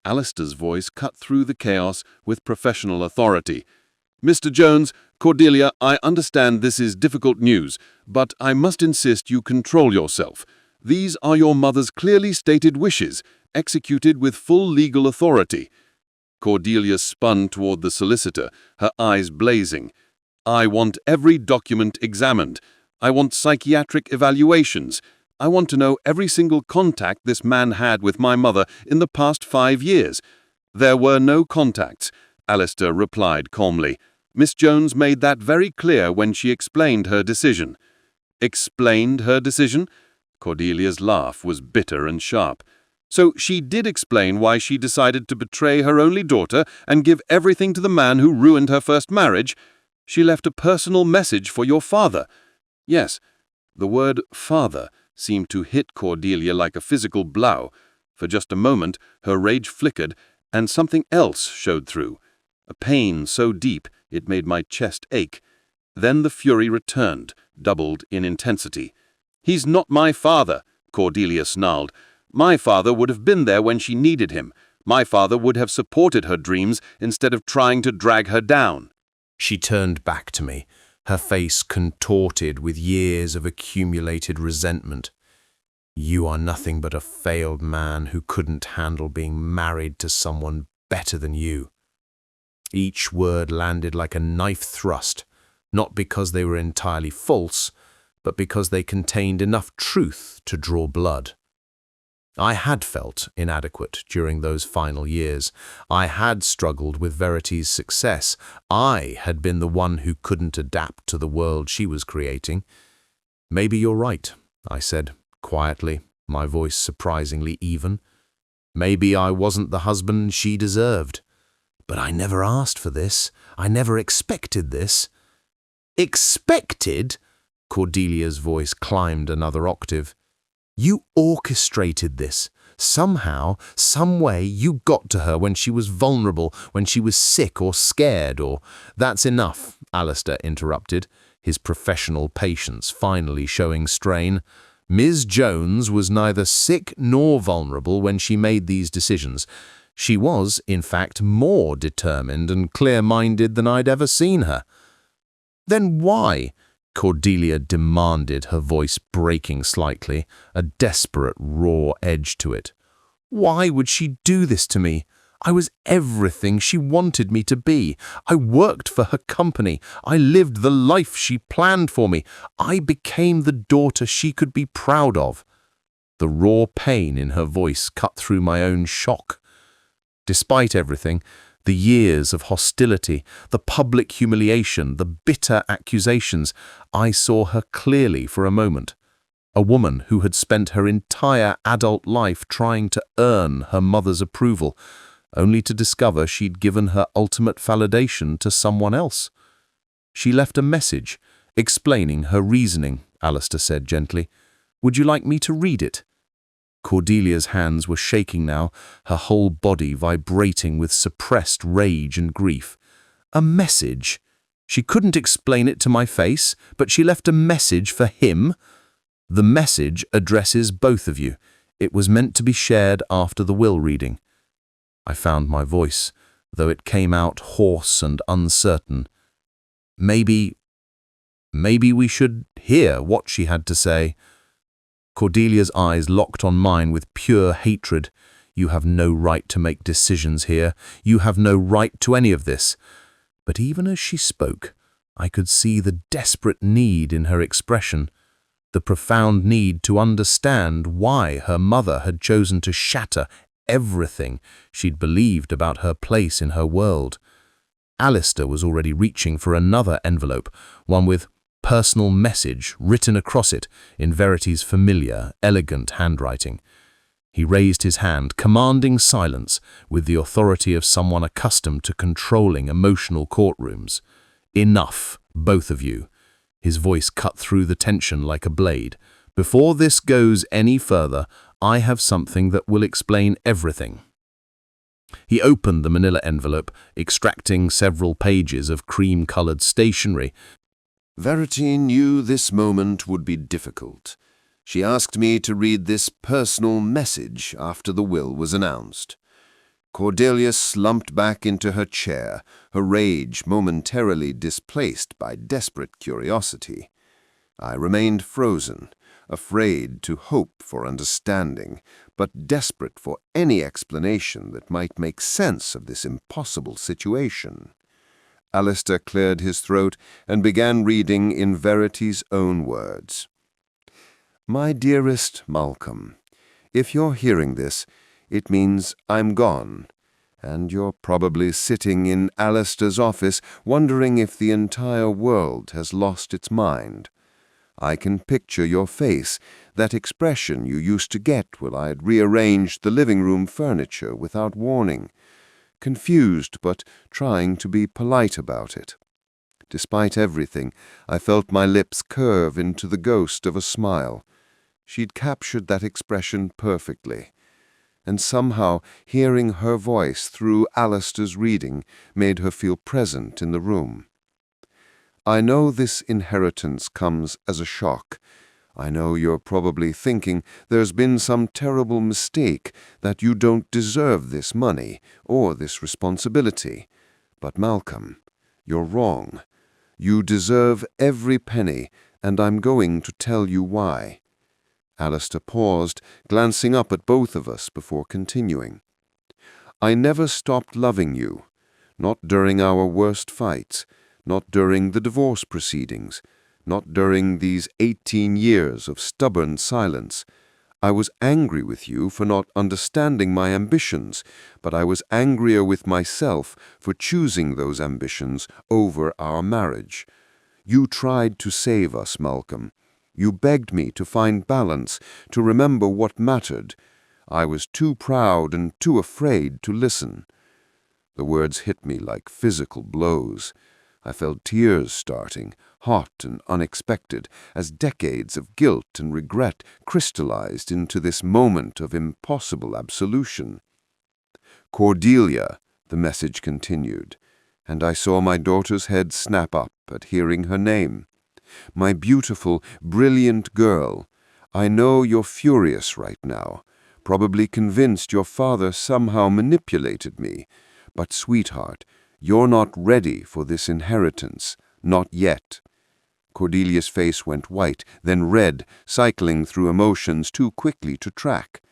Speaker 4: Alistair's voice cut through the chaos with professional authority. Mr. Jones, Cordelia, I understand this is difficult news, but I must insist you control yourself. These are your mother's clearly stated wishes, executed with full legal authority. Cordelia spun toward the solicitor, her eyes blazing. I want every document examined. I want psychiatric evaluations. I want to know every single contact this man had with my mother in the past 5 years. There were no contacts, Alistair replied calmly. Miss Jones made that very clear when she explained her decision. Explained her decision? Cordelia's laugh was bitter and sharp. So she did explain why she decided to betray her only daughter and give everything to the man who ruined her first marriage? She left a personal message for your father. Yes, the word father seemed to hit Cordelia like a physical blow. For just a moment, her rage flickered, and something else showed through. A pain so deep it made my chest ache. Then the fury returned, doubled in intensity. He's not my father, Cordelia snarled. My father would have been there when she needed him. My father would have supported her dreams instead of trying to drag her down.
Speaker 3: She turned back to me, her face contorted with years of accumulated resentment. You are nothing but a failed man who couldn't handle being married to someone better than you. Each word landed like a knife thrust, not because they were entirely false, but because they contained enough truth to draw blood. I had felt inadequate during those final years. I had struggled with Verity's success. I had been the one who couldn't adapt to the world she was creating. Maybe you're right, I said, quietly, my voice surprisingly even. Maybe I wasn't the husband she deserved. But I never asked for this. I never expected this. Expected? Cordelia's voice climbed another octave. You orchestrated this. Somehow, some way, you got to her when she was vulnerable, when she was sick or scared, or... That's enough, Alistair interrupted, his professional patience finally showing strain. Ms. Jones was neither sick nor vulnerable when she made these decisions. She was, in fact, more determined and clear-minded than I'd ever seen her. Then why? Cordelia demanded, her voice breaking slightly, a desperate, raw edge to it. Why would she do this to me? I was everything she wanted me to be. I worked for her company. I lived the life she planned for me. I became the daughter she could be proud of. The raw pain in her voice cut through my own shock. Despite everything, the years of hostility, the public humiliation, the bitter accusations, I saw her clearly for a moment. A woman who had spent her entire adult life trying to earn her mother's approval, only to discover she'd given her ultimate validation to someone else. She left a message, explaining her reasoning, Alistair said gently. Would you like me to read it? Cordelia's hands were shaking now, her whole body vibrating with suppressed rage and grief. A message? She couldn't explain it to my face, but she left a message for him. The message addresses both of you. It was meant to be shared after the will reading. I found my voice, though it came out hoarse and uncertain. Maybe we should hear what she had to say. Cordelia's eyes locked on mine with pure hatred. You have no right to make decisions here. You have no right to any of this. But even as she spoke, I could see the desperate need in her expression, the profound need to understand why her mother had chosen to shatter everything she'd believed about her place in her world. Alistair was already reaching for another envelope, one with personal message written across it in Verity's familiar, elegant handwriting. He raised his hand, commanding silence with the authority of someone accustomed to controlling emotional courtrooms. "Enough, both of you." His voice cut through the tension like a blade. "Before this goes any further, I have something that will explain everything." He opened the manila envelope, extracting several pages of cream-colored stationery.
Speaker 4: Verity knew this moment would be difficult. She asked me to read this personal message after the will was announced. Cordelia slumped back into her chair, her rage momentarily displaced by desperate curiosity. I remained frozen, afraid to hope for understanding, but desperate for any explanation that might make sense of this impossible situation. Alistair cleared his throat and began reading in Verity's own words. "My dearest Malcolm, if you're hearing this, it means I'm gone, and you're probably sitting in Alistair's office wondering if the entire world has lost its mind. I can picture your face, that expression you used to get when I had rearranged the living room furniture without warning, confused but trying to be polite about it. Despite everything, I felt my lips curve into the ghost of a smile. She'd captured that expression perfectly, and somehow hearing her voice through Alistair's reading made her feel present in the room. I know this inheritance comes as a shock. I know you're probably thinking there's been some terrible mistake, that you don't deserve this money or this responsibility. But Malcolm, you're wrong. You deserve every penny, and I'm going to tell you why." Alistair paused, glancing up at both of us before continuing. "I never stopped loving you, not during our worst fights, not during the divorce proceedings, not during these 18 years of stubborn silence. I was angry with you for not understanding my ambitions, but I was angrier with myself for choosing those ambitions over our marriage. You tried to save us, Malcolm. You begged me to find balance, to remember what mattered. I was too proud and too afraid to listen." The words hit me like physical blows. I felt tears starting, hot and unexpected, as decades of guilt and regret crystallized into this moment of impossible absolution. "Cordelia," the message continued, and I saw my daughter's head snap up at hearing her name. "My beautiful, brilliant girl, I know you're furious right now, probably convinced your father somehow manipulated me, but sweetheart, you're not ready for this inheritance, not yet." Cordelia's face went white, then red, cycling through emotions too quickly to track.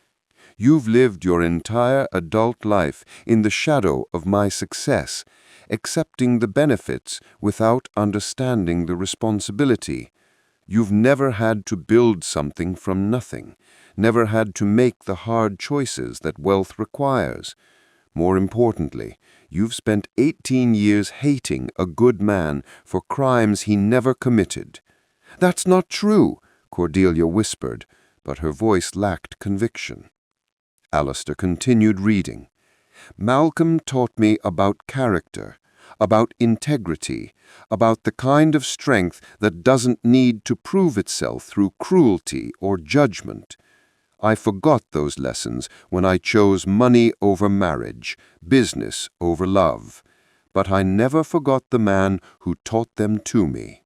Speaker 4: "You've lived your entire adult life in the shadow of my success, accepting the benefits without understanding the responsibility. You've never had to build something from nothing, never had to make the hard choices that wealth requires. More importantly, you've spent 18 years hating a good man for crimes he never committed." "That's not true," Cordelia whispered, but her voice lacked conviction. Alistair continued reading. "Malcolm taught me about character, about integrity, about the kind of strength that doesn't need to prove itself through cruelty or judgment. I forgot those lessons when I chose money over marriage, business over love, but I never forgot the man who taught them to me."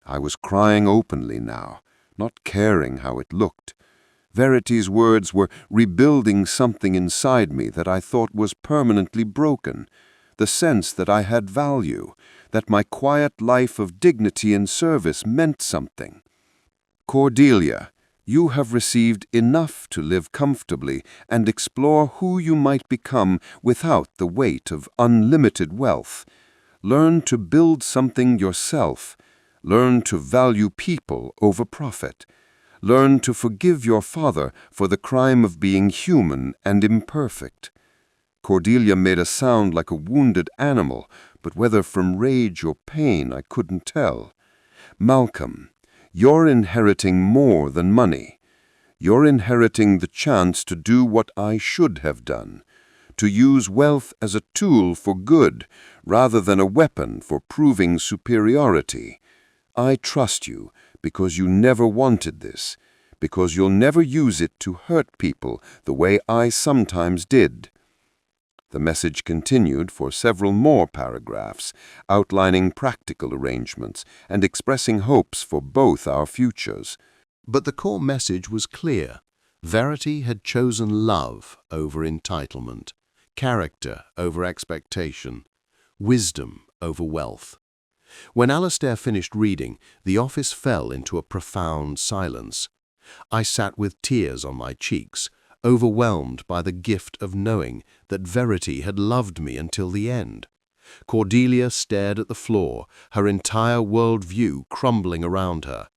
Speaker 4: I was crying openly now, not caring how it looked. Verity's words were rebuilding something inside me that I thought was permanently broken, the sense that I had value, that my quiet life of dignity and service meant something. "Cordelia, you have received enough to live comfortably and explore who you might become without the weight of unlimited wealth. Learn to build something yourself. Learn to value people over profit. Learn to forgive your father for the crime of being human and imperfect." Cordelia made a sound like a wounded animal, but whether from rage or pain I couldn't tell.
Speaker 5: Malcolm, you're inheriting more than money. You're inheriting the chance to do what I should have done, to use wealth as a tool for good rather than a weapon for proving superiority. I trust you because you never wanted this, because you'll never use it to hurt people the way I sometimes did." The message continued for several more paragraphs, outlining practical arrangements and expressing hopes for both our futures.
Speaker 3: But the core message was clear. Verity had chosen love over entitlement, character over expectation, wisdom over wealth. When Alastair finished reading, the office fell into a profound silence. I sat with tears on my cheeks, overwhelmed by the gift of knowing that Verity had loved me until the end. Cordelia stared at the floor, her entire worldview crumbling around her.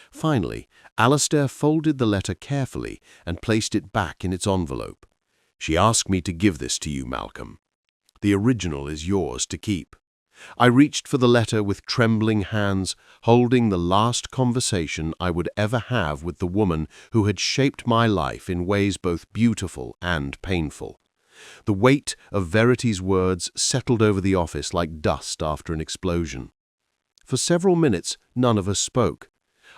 Speaker 3: Finally, Alastair folded the letter carefully and placed it back in its envelope. "She asked me to give this to you, Malcolm. The original is yours to keep." I reached for the letter with trembling hands, holding the last conversation I would ever have with the woman who had shaped my life in ways both beautiful and painful. The weight of Verity's words settled over the office like dust after an explosion. For several minutes, none of us spoke.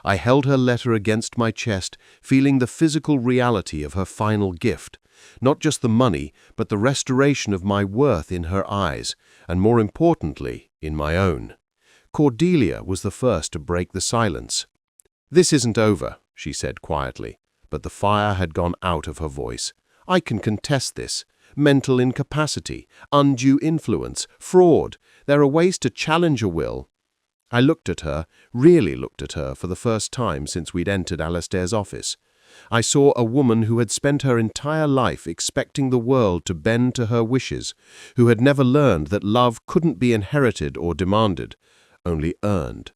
Speaker 3: I held her letter against my chest, feeling the physical reality of her final gift. Not just the money, but the restoration of my worth in her eyes, and more importantly, in my own. Cordelia was the first to break the silence. "This isn't over," she said quietly, but the fire had gone out of her voice. "I can contest this. Mental incapacity, undue influence, fraud. There are ways to challenge a will." I looked at her, really looked at her for the first time since we'd entered Alastair's office. I saw a woman who had spent her entire life expecting the world to bend to her wishes, who had never learned that love couldn't be inherited or demanded, only earned.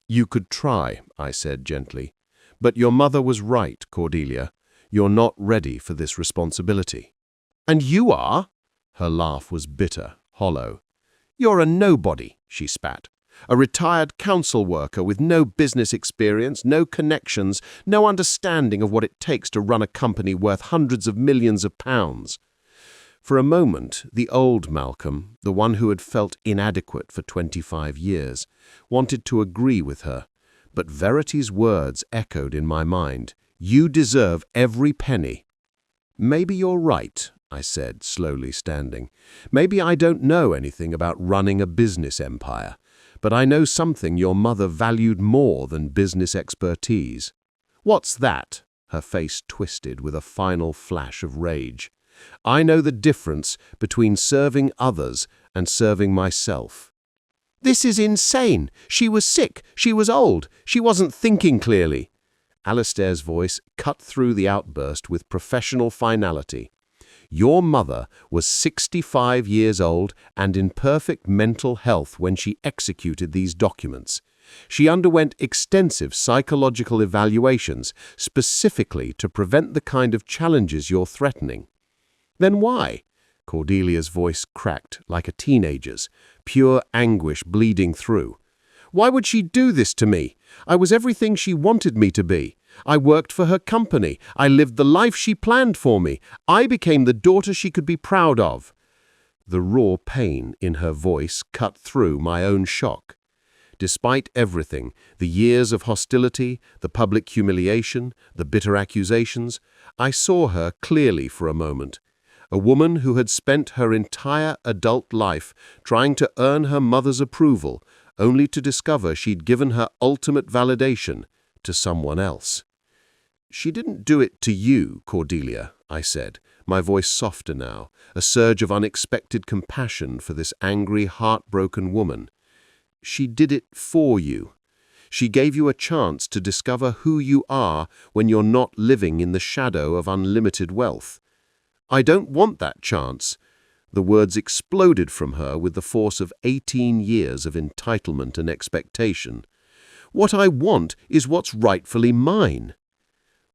Speaker 3: "You could try," I said gently. "But your mother was right, Cordelia. You're not ready for this responsibility." "And you are?" Her laugh was bitter, hollow. "You're a nobody," she spat. "A retired council worker with no business experience, no connections, no understanding of what it takes to run a company worth hundreds of millions of pounds." For a moment, the old Malcolm, the one who had felt inadequate for 25 years, wanted to agree with her. But Verity's words echoed in my mind. "You deserve every penny." "Maybe you're right," I said, slowly standing. "Maybe I don't know anything about running a business empire. But I know something your mother valued more than business expertise." "What's that?" Her face twisted with a final flash of rage. "I know the difference between serving others and serving myself." "This is insane. She was sick. She was old. She wasn't thinking clearly." Alastair's voice cut through the outburst with professional finality. "Your mother was 65 years old and in perfect mental health when she executed these documents. She underwent extensive psychological evaluations specifically to prevent the kind of challenges you're threatening." "Then why?" Cordelia's voice cracked like a teenager's, pure anguish bleeding through. "Why would she do this to me? I was everything she wanted me to be. I worked for her company. I lived the life she planned for me. I became the daughter she could be proud of." The raw pain in her voice cut through my own shock. Despite everything, the years of hostility, the public humiliation, the bitter accusations, I saw her clearly for a moment. A woman who had spent her entire adult life trying to earn her mother's approval, only to discover she'd given her ultimate validation to someone else. "She didn't do it to you, Cordelia," I said, my voice softer now, a surge of unexpected compassion for this angry, heartbroken woman. "She did it for you. She gave you a chance to discover who you are when you're not living in the shadow of unlimited wealth." "I don't want that chance." The words exploded from her with the force of 18 years of entitlement and expectation. "What I want is what's rightfully mine."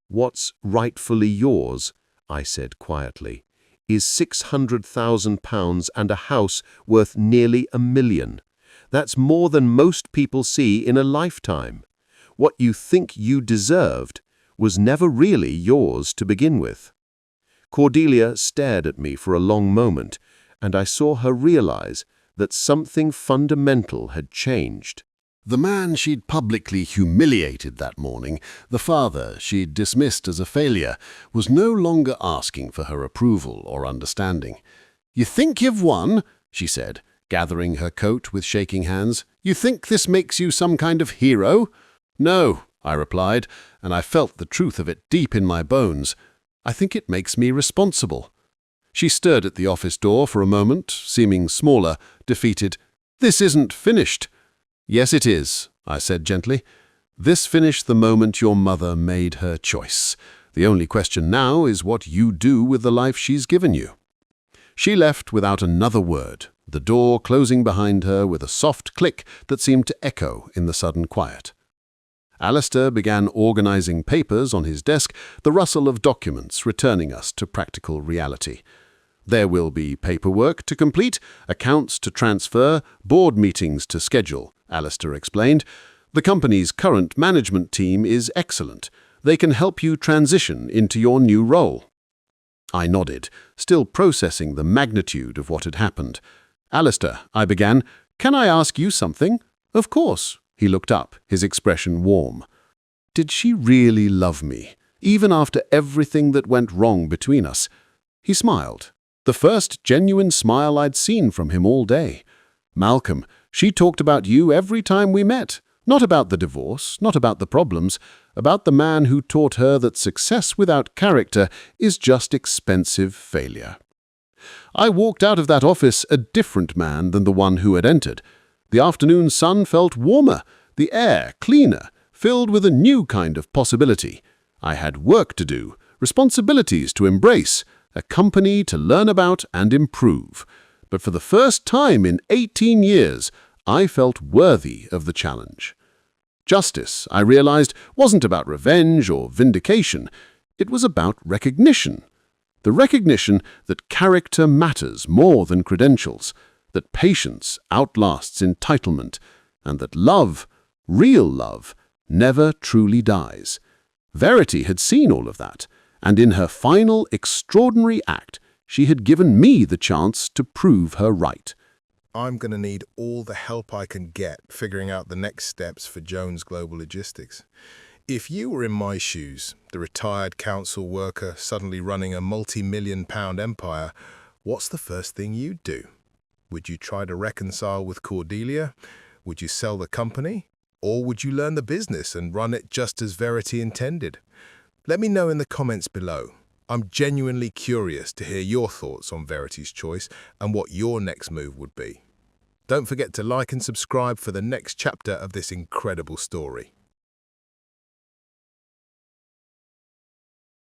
Speaker 3: "What's rightfully yours," I said quietly, "is £600,000 and a house worth nearly £1 million.
Speaker 4: That's more than most people see in a lifetime. What you think you deserved was never really yours to begin with. Cordelia stared at me for a long moment, and I saw her realize that something fundamental had changed.
Speaker 6: The man she'd publicly humiliated that morning, the father she'd dismissed as a failure, was no longer asking for her approval or understanding. "You think you've won?" she said, gathering her coat with shaking hands. "You think this makes you some kind of hero?" "No," I replied, and I felt the truth of it deep in my bones. "I think it makes me responsible." She stirred at the office door for a moment, seeming smaller, defeated. "This isn't finished." "Yes, it is," I said gently. "This finished the moment your mother made her choice. The only question now is what you do with the life she's given you." She left without another word, the door closing behind her with a soft click that seemed to echo in the sudden quiet. Alistair began organizing papers on his desk, the rustle of documents returning us to practical reality. "There will be paperwork to complete, accounts to transfer, board meetings to schedule," Alistair explained. "The company's current management team is excellent. They can help you transition into your new role." I nodded, still processing the magnitude of what had happened. "Alistair," I began, "can I ask you something?" "Of course." He looked up, his expression warm. Did she really love me, even after everything that went wrong between us? He smiled. The first genuine smile I'd seen from him all day. "Malcolm, she talked about you every time we met. Not about the divorce, not about the problems, about the man who taught her that success without character is just expensive failure." I walked out of that office a different man than the one who had entered. The afternoon sun felt warmer, the air cleaner, filled with a new kind of possibility. I had work to do, responsibilities to embrace, a company to learn about and improve. But for the first time in 18 years, I felt worthy of the challenge. Justice, I realized, wasn't about revenge or vindication. It was about recognition. The recognition that character matters more than credentials, that patience outlasts entitlement, and that love, real love, never truly dies. Verity had seen all of that, and in her final extraordinary act, she had given me the chance to prove her right.
Speaker 2: I'm going to need all the help I can get figuring out the next steps for Jones Global Logistics. If you were in my shoes, the retired council worker suddenly running a multi-million-pound empire, what's the first thing you'd do? Would you try to reconcile with Cordelia? Would you sell the company? Or would you learn the business and run it just as Verity intended? Let me know in the comments below. I'm genuinely curious to hear your thoughts on Verity's choice and what your next move would be. Don't forget to like and subscribe for the next chapter of this incredible story.